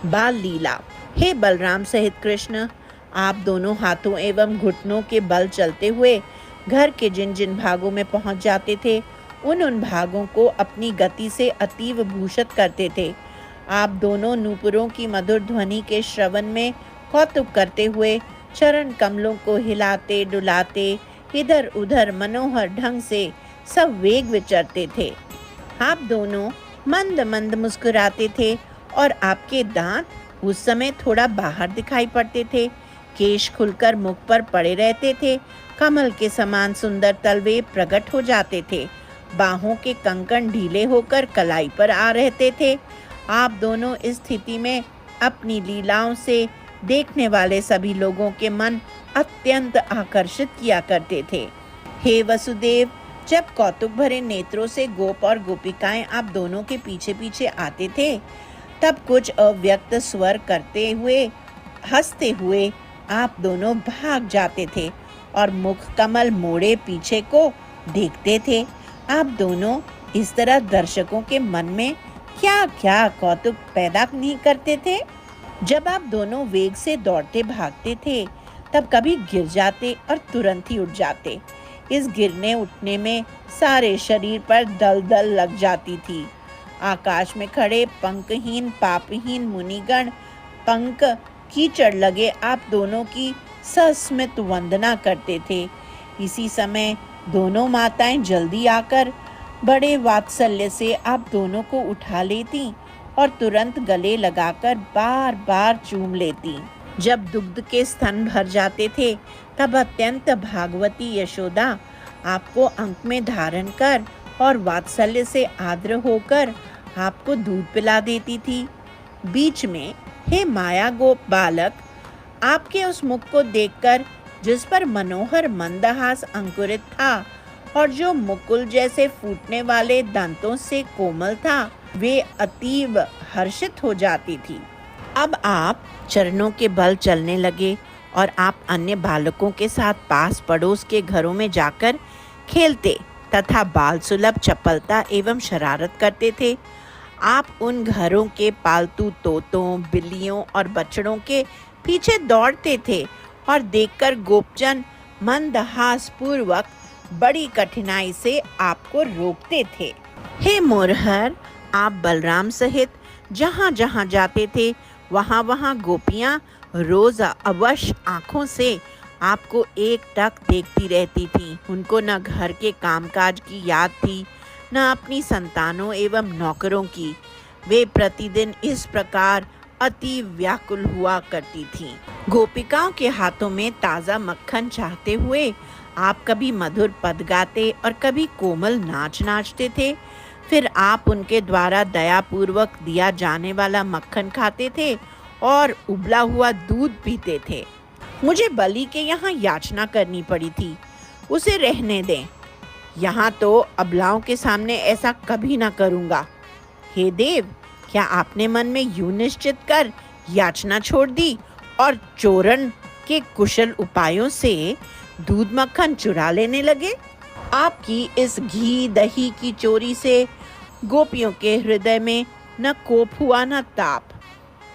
बाल लीला। हे बलराम सहित कृष्ण, आप दोनों हाथों एवं घुटनों के बल चलते हुए घर के जिन जिन भागों में पहुंच जाते थे, उन भागों को अपनी गति से अतीव भूषित करते थे। आप दोनों नूपुरों की मधुर ध्वनि के श्रवण में कौतुक करते हुए चरण कमलों को हिलाते डुलाते इधर उधर मनोहर ढंग से सब वेग विचरते थे। आप दोनों मंद मंद मुस्कुराते थे और आपके दांत उस समय थोड़ा बाहर दिखाई पड़ते थे। केश खुलकर मुख पर पड़े रहते थे। कमल के समान सुंदर तलवे प्रकट हो जाते थे। बाहों के कंकण ढीले होकर कलाई पर आ रहते थे। आप दोनों इस स्थिति में अपनी लीलाओं से देखने वाले सभी लोगों के मन अत्यंत आकर्षित किया करते थे। हे वसुदेव, जब कौतुक भरे नेत्रों से गोप और गोपिकाएं आप दोनों के पीछे पीछे आते थे, तब कुछ अव्यक्त स्वर करते हुए हंसते हुए आप दोनों भाग जाते थे और मुख कमल मोड़े पीछे को देखते थे। आप दोनों इस तरह दर्शकों के मन में क्या क्या कौतुक पैदा नहीं करते थे। जब आप दोनों वेग से दौड़ते भागते थे, तब कभी गिर जाते और तुरंत ही उठ जाते। इस गिरने उठने में सारे शरीर पर दलदल लग जाती थी। आकाश में खड़े पंखहीन पापहीन मुनिगण पंख कीचड़ लगे आप दोनों की सस्मित वंदना करते थे। इसी समय दोनों माताएं जल्दी आकर बड़े वात्सल्य से आप दोनों को उठा लेती और तुरंत गले लगाकर बार बार चूम लेती। जब दुग्ध के स्तन भर जाते थे, तब अत्यंत भागवती यशोदा आपको अंक में धारण कर और वात्सल्य से आर्द्र होकर आपको दूध पिला देती थी। बीच में हे माया गोप बालक, आपके उस मुख को देखकर जिस पर मनोहर मंदहास अंकुरित था और जो मुकुल जैसे फूटने वाले दांतों से कोमल था, वे अतीव हर्षित हो जाती थी। अब आप चरणों के बल चलने लगे और आप अन्य बालकों के साथ पास पड़ोस के घरों में जाकर खेलते तथा बाल सुलभ चपलता एवं शरारत करते थे। आप उन घरों के पालतू तोतों, बिल्लियों और बछड़ों के पीछे दौड़ते थे और देखकर गोपजन मंदहास पूर्वक बड़ी कठिनाई से आपको रोकते थे। हे मोरहर, आप बलराम सहित जहाँ जहाँ जाते थे, वहाँ वहाँ गोपियाँ रोज अवश्य आँखों से आपको एकटक देखती रहती थी। उनको न घर के कामकाज की याद थी, न अपनी संतानों एवं नौकरों की। वे प्रतिदिन इस प्रकार अति व्याकुल हुआ करती थीं। गोपिकाओं के हाथों में ताज़ा मक्खन चाहते हुए आप कभी मधुर पद गाते और कभी कोमल नाच नाचते थे। फिर आप उनके द्वारा दयापूर्वक दिया जाने वाला मक्खन खाते थे और उबला हुआ दूध पीते थे। मुझे बलि के यहाँ याचना करनी पड़ी थी, उसे रहने दें। यहाँ तो अबलाओं के सामने ऐसा कभी ना करूँगा। हे देव, क्या आपने मन में यूं निश्चित कर याचना छोड़ दी और चोरन के कुशल उपायों से दूध मक्खन चुरा लेने लगे? आपकी इस घी दही की चोरी से गोपियों के हृदय में न कोप हुआ न ताप।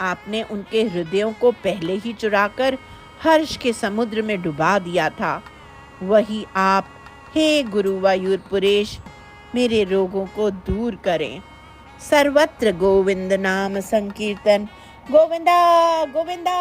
आपने उनके हृदयों को पहले ही चुराकर हर्ष के समुद्र में डुबा दिया था। वही आप, हे गुरुवायूरपुरेश, मेरे रोगों को दूर करें। सर्वत्र गोविंद नाम संकीर्तन। गोविंदा गोविंदा।